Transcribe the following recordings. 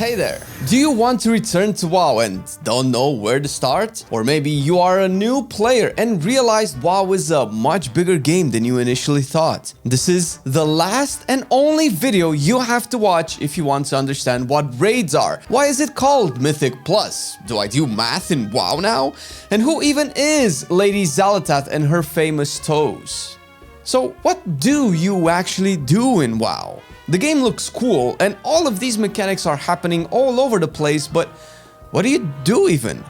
Hey there! Do you want to return to WoW and don't know where to start? Or maybe you are a new player and realized WoW is a much bigger game than you initially thought. This is the last and only video you have to watch if you want to understand what raids are. Why is it called Mythic Plus? Do I do math in WoW now? And who even is Lady Xal'atath and her famous toes? So what do you actually do in WoW? The game looks cool and all of these mechanics are happening all over the place, but what do you do even?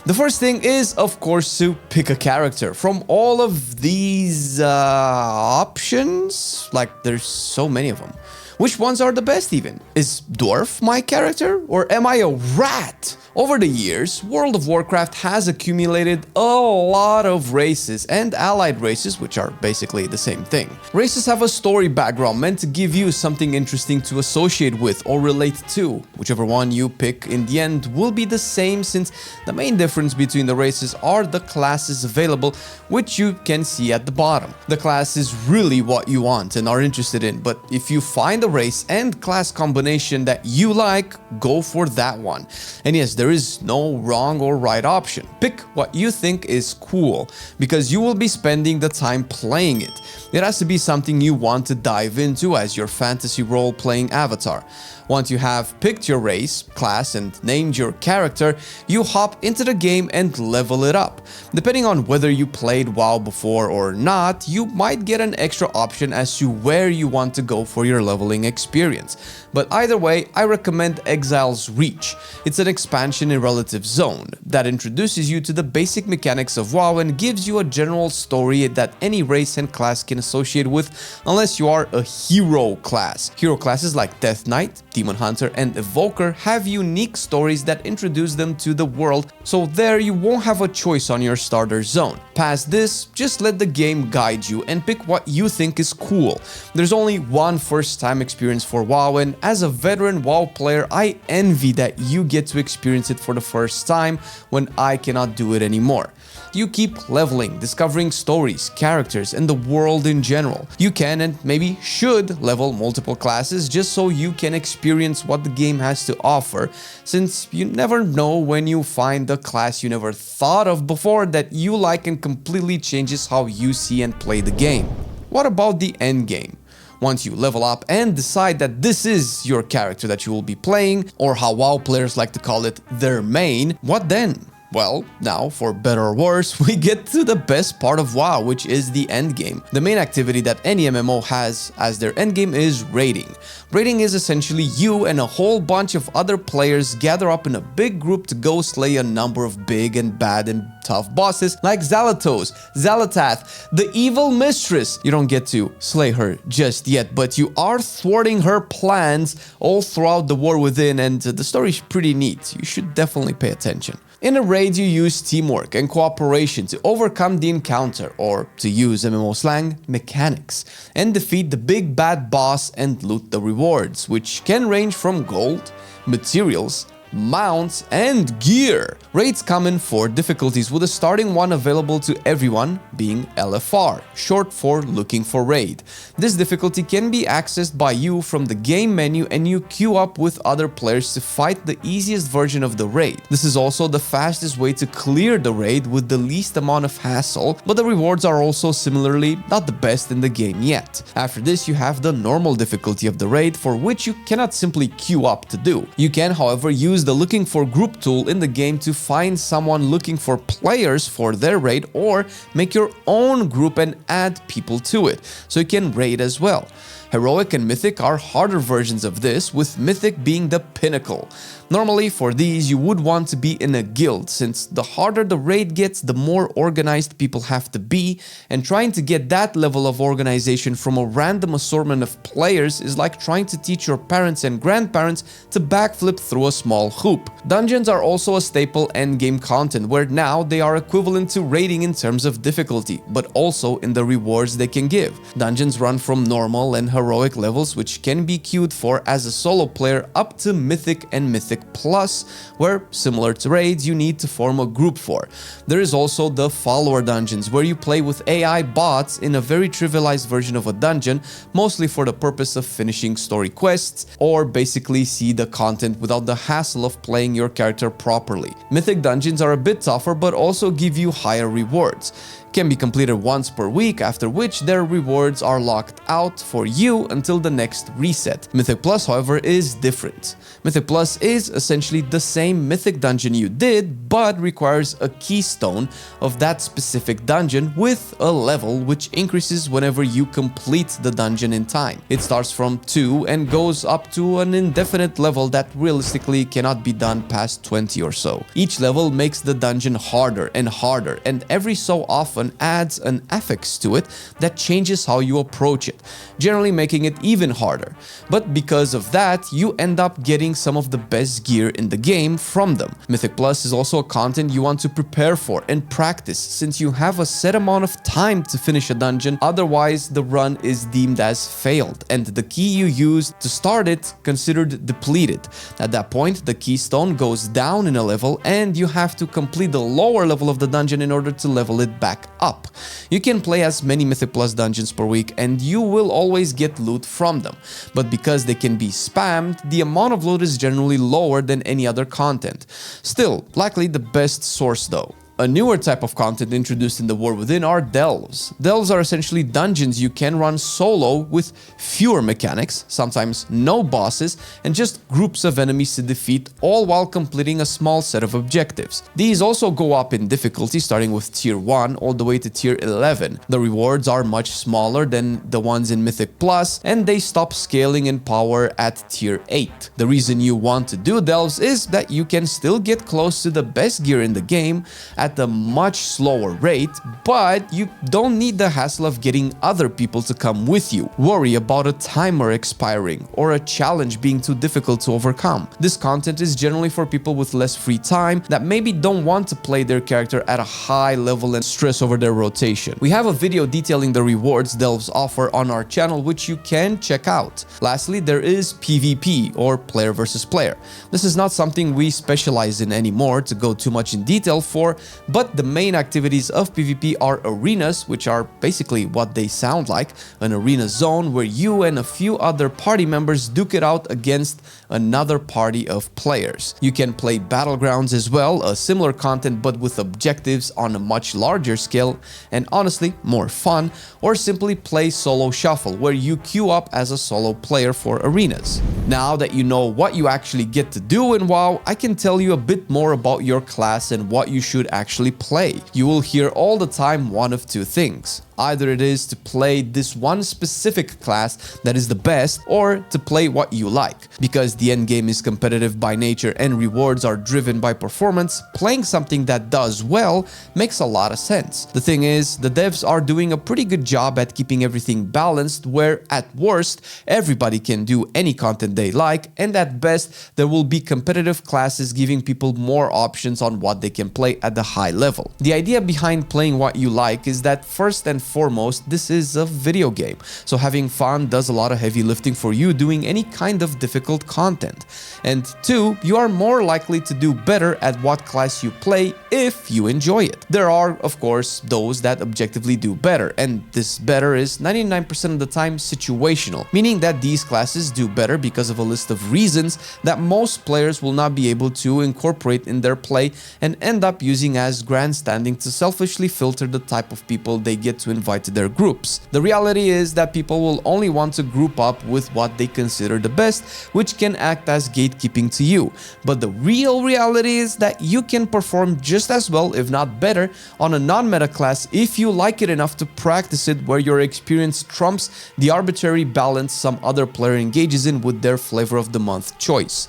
The first thing is, of course, to pick a character from all of these options. Like, there's so many of them. Which ones are the best even? Is Dwarf my character? Or am I a rat? Over the years, World of Warcraft has accumulated a lot of races and allied races, which are basically the same thing. Races have a story background meant to give you something interesting to associate with or relate to. Whichever one you pick in the end will be the same, since the main difference between the races are the classes available, which you can see at the bottom. The class is really what you want and are interested in, but if you find a race and class combination that you like, go for that one. And yes, there is no wrong or right option. Pick what you think is cool, because you will be spending the time playing it. It has to be something you want to dive into as your fantasy role-playing avatar. Once you have picked your race, class, and named your character, you hop into the game and level it up. Depending on whether you played WoW before or not, you might get an extra option as to where you want to go for your leveling experience. But either way, I recommend Exile's Reach. It's an expansion in Relative Zone that introduces you to the basic mechanics of WoW and gives you a general story that any race and class can associate with, unless you are a hero class. Hero classes like Death Knight, Demon Hunter, and Evoker have unique stories that introduce them to the world, so there you won't have a choice on your starter zone. Past this, just let the game guide you and pick what you think is cool. There's only one first-time experience for WoW, and as a veteran WoW player, I envy that you get to experience it for the first time when I cannot do it anymore. You keep leveling, discovering stories, characters, and the world in general. You can and maybe should level multiple classes just so you can experience what the game has to offer, since you never know when you find a class you never thought of before that you like and completely changes how you see and play the game. What about the endgame? Once you level up and decide that this is your character that you will be playing, or how WoW players like to call it, their main, what then? Well, now, for better or worse, we get to the best part of WoW, which is the endgame. The main activity that any MMO has as their endgame is raiding. Raiding is essentially you and a whole bunch of other players gather up in a big group to go slay a number of big and bad and tough bosses like Xal'atath, the evil mistress. You don't get to slay her just yet, but you are thwarting her plans all throughout the war within, and the story is pretty neat. You should definitely pay attention. In a raid, you use teamwork and cooperation to overcome the encounter, or to use MMO slang, mechanics, and defeat the big bad boss and loot the rewards, which can range from gold, materials, mounts, and gear. Raids come in 4 difficulties, with a starting one available to everyone, being LFR, short for looking for raid. This difficulty can be accessed by you from the game menu, and you queue up with other players to fight the easiest version of the raid. This is also the fastest way to clear the raid with the least amount of hassle, but the rewards are also similarly not the best in the game yet. After this, you have the normal difficulty of the raid, for which you cannot simply queue up to do. You can, however, use the looking for group tool in the game to find someone looking for players for their raid, or make your own group and add people to it, so you can raid as well. Heroic and Mythic are harder versions of this, with Mythic being the pinnacle. Normally, for these, you would want to be in a guild, since the harder the raid gets, the more organized people have to be, and trying to get that level of organization from a random assortment of players is like trying to teach your parents and grandparents to backflip through a small hoop. Dungeons are also a staple endgame content, where now they are equivalent to raiding in terms of difficulty, but also in the rewards they can give. Dungeons run from normal and heroic heroic levels which can be queued for as a solo player up to Mythic and Mythic Plus, where, similar to raids, you need to form a group for. There is also the follower dungeons, where you play with AI bots in a very trivialized version of a dungeon, mostly for the purpose of finishing story quests, or basically see the content without the hassle of playing your character properly. Mythic dungeons are a bit tougher, but also give you higher rewards. Can be completed once per week, after which their rewards are locked out for you until the next reset. Mythic Plus, however, is different. Mythic Plus is essentially the same Mythic dungeon you did, but requires a keystone of that specific dungeon with a level which increases whenever you complete the dungeon in time. It starts from 2 and goes up to an indefinite level that realistically cannot be done past 20 or so. Each level makes the dungeon harder, and every so often adds an affix to it that changes how you approach it, generally making it even harder. But because of that, you end up getting some of the best gear in the game from them. Mythic Plus is also a content you want to prepare for and practice, since you have a set amount of time to finish a dungeon, otherwise the run is deemed as failed, and the key you used to start it considered depleted. At that point, the keystone goes down in a level, and you have to complete the lower level of the dungeon in order to level it back up. You can play as many Mythic Plus dungeons per week, and you will always get loot from them, but because they can be spammed, the amount of loot is generally lower than any other content. Still, likely the best source though. A newer type of content introduced in the War Within are delves. Delves are essentially dungeons you can run solo with fewer mechanics, sometimes no bosses, and just groups of enemies to defeat, all while completing a small set of objectives. These also go up in difficulty, starting with tier 1 all the way to tier 11. The rewards are much smaller than the ones in Mythic Plus, and they stop scaling in power at tier 8. The reason you want to do delves is that you can still get close to the best gear in the game at a much slower rate, but you don't need the hassle of getting other people to come with you, worry about a timer expiring, or a challenge being too difficult to overcome. This content is generally for people with less free time that maybe don't want to play their character at a high level and stress over their rotation. We have a video detailing the rewards delves offer on our channel, which you can check out. Lastly, there is PvP, or player versus player. This is not something we specialize in anymore to go too much in detail for, but the main activities of PvP are arenas, which are basically what they sound like, an arena zone where you and a few other party members duke it out against another party of players. You can play battlegrounds as well, a similar content but with objectives on a much larger scale and honestly more fun, or simply play solo shuffle, where you queue up as a solo player for arenas. Now that you know what you actually get to do in WoW, I can tell you a bit more about your class and what you should actually play. You will hear all the time one of two things. Either it is to play this one specific class that is the best, or to play what you like. Because the endgame is competitive by nature and rewards are driven by performance, playing something that does well makes a lot of sense. The thing is, the devs are doing a pretty good job at keeping everything balanced, where at worst, everybody can do any content they like, and at best, there will be competitive classes giving people more options on what they can play at the high level. The idea behind playing what you like is that first and foremost, this is a video game, so having fun does a lot of heavy lifting for you doing any kind of difficult content. And 2, you are more likely to do better at what class you play if you enjoy it. There are, of course, those that objectively do better, and this better is 99% of the time situational, meaning that these classes do better because of a list of reasons that most players will not be able to incorporate in their play and end up using as grandstanding to selfishly filter the type of people they get to invite to their groups. The reality is that people will only want to group up with what they consider the best, which can act as gatekeeping to you. But the real reality is that you can perform just as well, if not better, on a non-meta class if you like it enough to practice it, where your experience trumps the arbitrary balance some other player engages in with their flavor of the month choice.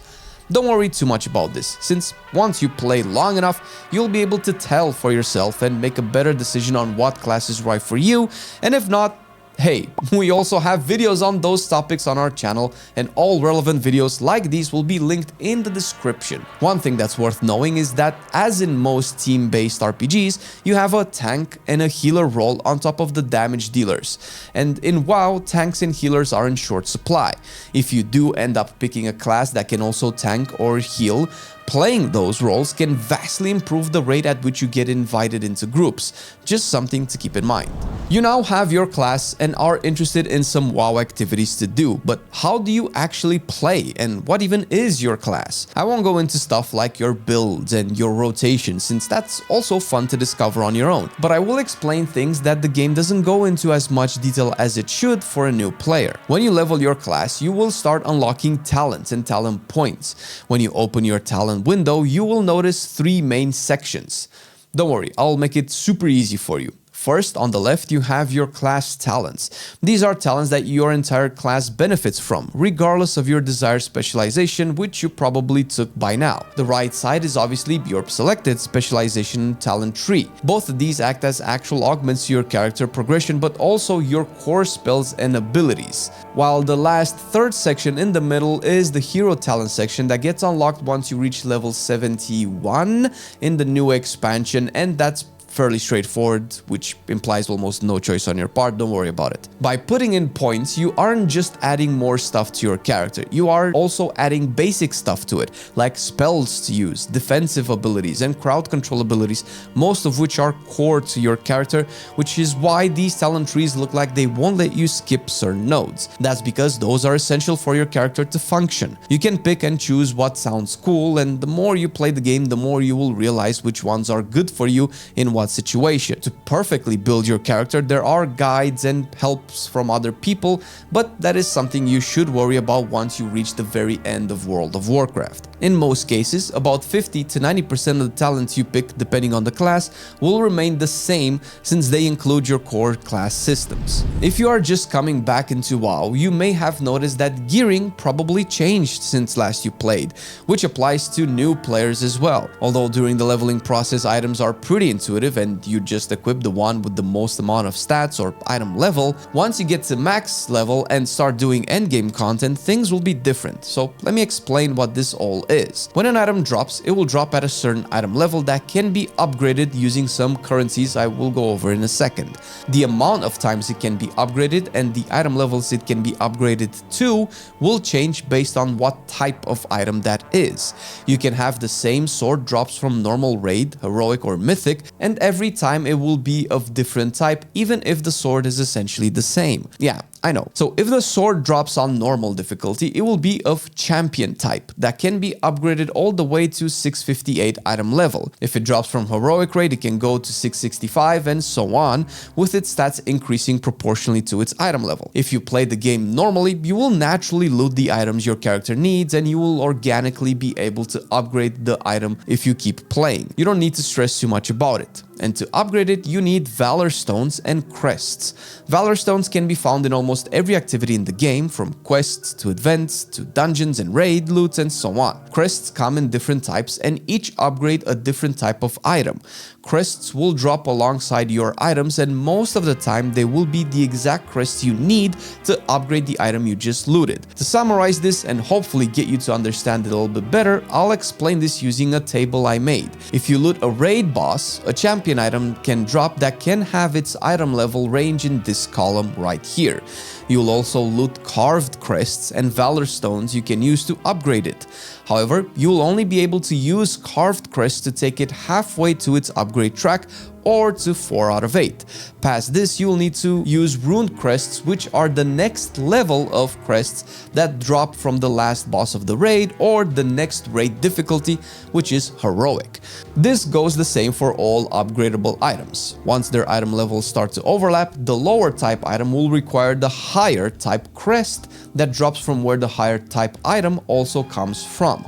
Don't worry too much about this, since once you play long enough, you'll be able to tell for yourself and make a better decision on what class is right for you, and if not, hey, we also have videos on those topics on our channel, and all relevant videos like these will be linked in the description. One thing that's worth knowing is that, as in most team-based RPGs, you have a tank and a healer role on top of the damage dealers. And in WoW, tanks and healers are in short supply. If you do end up picking a class that can also tank or heal, playing those roles can vastly improve the rate at which you get invited into groups. Just something to keep in mind. You now have your class and are interested in some WoW activities to do, but how do you actually play, and what even is your class? I won't go into stuff like your builds and your rotation, since that's also fun to discover on your own, but I will explain things that the game doesn't go into as much detail as it should for a new player. When you level your class, you will start unlocking talents and talent points. When you open your talent window, you will notice 3 main sections. Don't worry, I'll make it super easy for you. First, on the left, you have your class talents. These are talents that your entire class benefits from, regardless of your desired specialization, which you probably took by now. The right side is obviously your selected specialization talent tree. Both of these act as actual augments to your character progression, but also your core spells and abilities. While the last third section in the middle is the hero talent section that gets unlocked once you reach level 71 in the new expansion, and that's fairly straightforward, which implies almost no choice on your part. Don't worry about it. By putting in points, you aren't just adding more stuff to your character, you are also adding basic stuff to it, like spells to use, defensive abilities, and crowd control abilities, most of which are core to your character, which is why these talent trees look like they won't let you skip certain nodes. That's because those are essential for your character to function. You can pick and choose what sounds cool, and the more you play the game, the more you will realize which ones are good for you in what situation. To perfectly build your character, there are guides and helps from other people, but that is something you should worry about once you reach the very end of World of Warcraft. In most cases, about 50 to 90% of the talents you pick, depending on the class, will remain the same since they include your core class systems. If you are just coming back into WoW, you may have noticed that gearing probably changed since last you played, which applies to new players as well. Although during the leveling process, items are pretty intuitive and you just equip the one with the most amount of stats or item level, once you get to max level and start doing endgame content, things will be different. So let me explain what this all is. When an item drops, it will drop at a certain item level that can be upgraded using some currencies I will go over in a second. The amount of times it can be upgraded and the item levels it can be upgraded to will change based on what type of item that is. You can have the same sword drops from normal raid, heroic or mythic, and every time it will be of different type, even if the sword is essentially the same. Yeah, I know. So if the sword drops on normal difficulty, it will be of champion type that can be upgraded all the way to 658 item level. If it drops from heroic raid, it can go to 665 and so on, with its stats increasing proportionally to its item level. If you play the game normally, you will naturally loot the items your character needs and you will organically be able to upgrade the item if you keep playing. You don't need to stress too much about it. And to upgrade it, you need Valor Stones and Crests. Valor Stones can be found in almost every activity in the game, from quests to events to dungeons and raid loots and so on. Crests come in different types and each upgrade a different type of item. Crests will drop alongside your items and most of the time they will be the exact crests you need to upgrade the item you just looted. To summarize this and hopefully get you to understand it a little bit better, I'll explain this using a table I made. If you loot a raid boss, a champion item can drop that can have its item level range in this column right here. You'll also loot carved crests and valor stones you can use to upgrade it. However, you'll only be able to use carved crests to take it halfway to its upgrade track or to 4 out of 8. Past this, you'll need to use runed crests, which are the next level of crests that drop from the last boss of the raid or the next raid difficulty, which is heroic. This goes the same for all upgradable items. Once their item levels start to overlap, the lower type item will require the higher type crest that drops from where the higher type item also comes from.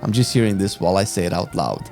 I'm just hearing this while I say it out loud.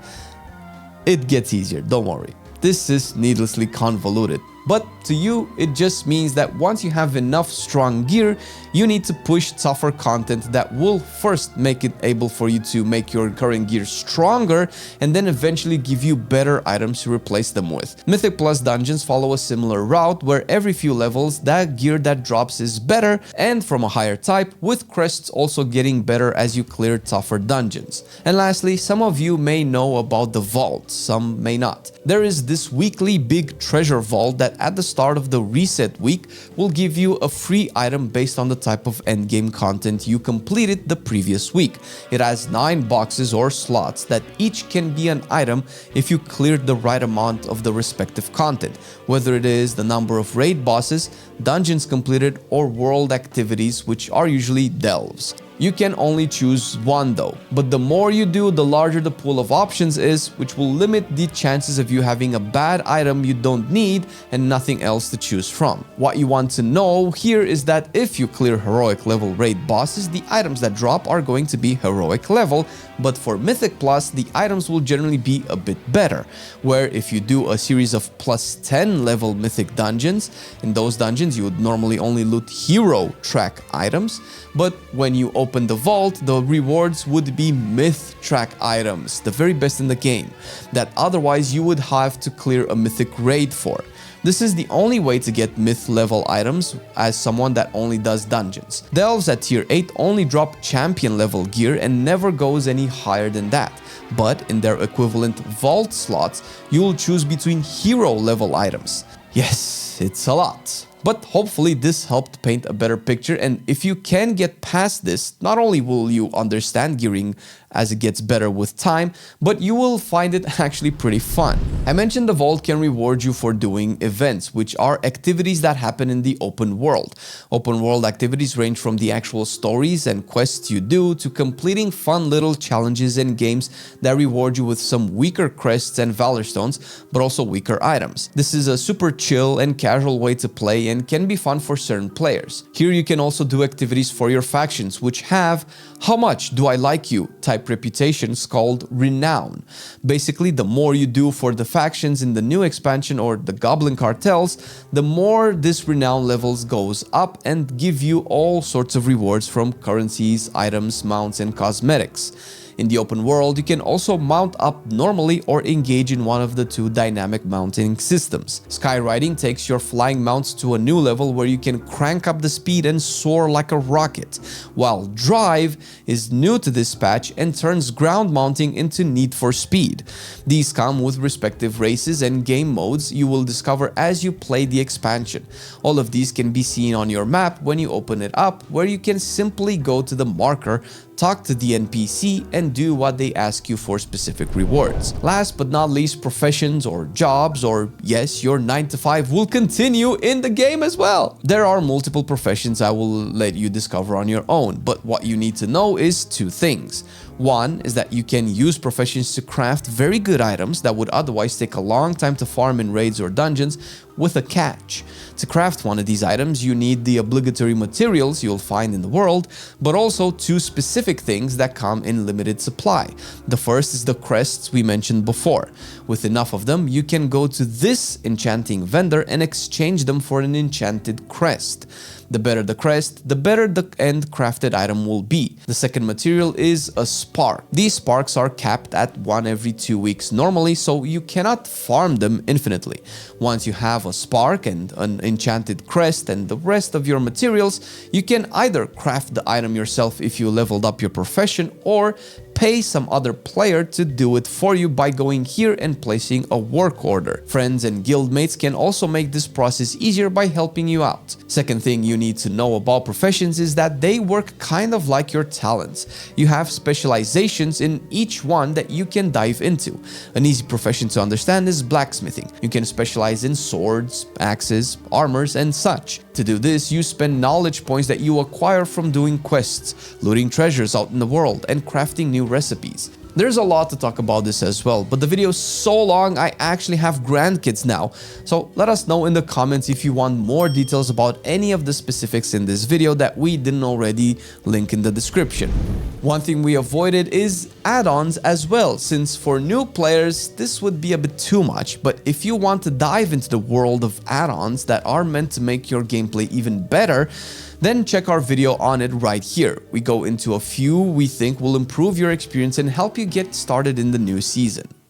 It gets easier, don't worry. This is needlessly convoluted, But to you, it just means that once you have enough strong gear, you need to push tougher content that will first make it able for you to make your current gear stronger and then eventually give you better items to replace them with. Mythic Plus dungeons follow a similar route where every few levels that gear that drops is better and from a higher type, with crests also getting better as you clear tougher dungeons. And lastly, some of you may know about the vault, some may not. There is this weekly big treasure vault that at the start of the reset week will give you a free item based on the type of endgame content you completed the previous week. It has 9 boxes or slots that each can be an item if you cleared the right amount of the respective content, whether it is the number of raid bosses, dungeons completed, or world activities, which are usually delves. You can only choose one though, but the more you do, the larger the pool of options is, which will limit the chances of you having a bad item you don't need and nothing else to choose from. What you want to know here is that if you clear heroic level raid bosses, the items that drop are going to be heroic level, but for Mythic Plus, the items will generally be a bit better, where if you do a series of plus 10 level Mythic dungeons, in those dungeons you would normally only loot hero track items, but when you open the vault, the rewards would be myth track items, the very best in the game, that otherwise you would have to clear a mythic raid for. This is the only way to get myth level items as someone that only does dungeons. Delves at tier 8 only drop champion level gear and never goes any higher than that. But in their equivalent vault slots, you will choose between hero level items. Yes, it's a lot. But hopefully this helped paint a better picture, and if you can get past this, not only will you understand gearing as it gets better with time, but you will find it actually pretty fun. I mentioned the vault can reward you for doing events, which are activities that happen in the open world. Open world activities range from the actual stories and quests you do to completing fun little challenges and games that reward you with some weaker crests and valor stones, but also weaker items. This is a super chill and casual way to play and can be fun for certain players. Here you can also do activities for your factions, which have "how much do I like you" type reputations called renown. Basically, the more you do for the factions in the new expansion or the goblin cartels, the more this renown levels goes up and give you all sorts of rewards from currencies, items, mounts, and cosmetics. In the open world, you can also mount up normally or engage in one of the 2 dynamic mounting systems. Skyriding takes your flying mounts to a new level where you can crank up the speed and soar like a rocket, while Drive is new to this patch and turns ground mounting into Need for Speed. These come with respective races and game modes you will discover as you play the expansion. All of these can be seen on your map when you open it up, where you can simply go to the marker, talk to the NPC, and do what they ask you for specific rewards. Last but not least, professions or jobs, or yes, your 9 to 5 will continue in the game as well. There are multiple professions I will let you discover on your own, but what you need to know is 2 things. One is that you can use professions to craft very good items that would otherwise take a long time to farm in raids or dungeons, with a catch. To craft one of these items, you need the obligatory materials you'll find in the world, but also 2 specific things that come in limited supply. The first is the crests we mentioned before. With enough of them, you can go to this enchanting vendor and exchange them for an enchanted crest. The better the crest, the better the end crafted item will be. The second material is a spark. These sparks are capped at 1 every 2 weeks normally, so you cannot farm them infinitely. Once you have a spark and an enchanted crest and the rest of your materials, you can either craft the item yourself if you leveled up your profession, or pay some other player to do it for you by going here and placing a work order. Friends and guildmates can also make this process easier by helping you out. Second thing you need to know about professions is that they work kind of like your talents. You have specializations in each one that you can dive into. An easy profession to understand is blacksmithing. You can specialize in swords, axes, armors, and such. To do this, you spend knowledge points that you acquire from doing quests, looting treasures out in the world, and crafting new recipes. There's a lot to talk about this as well, but the video is so long, I actually have grandkids now. So let us know in the comments if you want more details about any of the specifics in this video that we didn't already link in the description. One thing we avoided is add-ons as well, since for new players, this would be a bit too much. But if you want to dive into the world of add-ons that are meant to make your gameplay even better, then check our video on it right here. We go into a few we think will improve your experience and help you get started in the new season.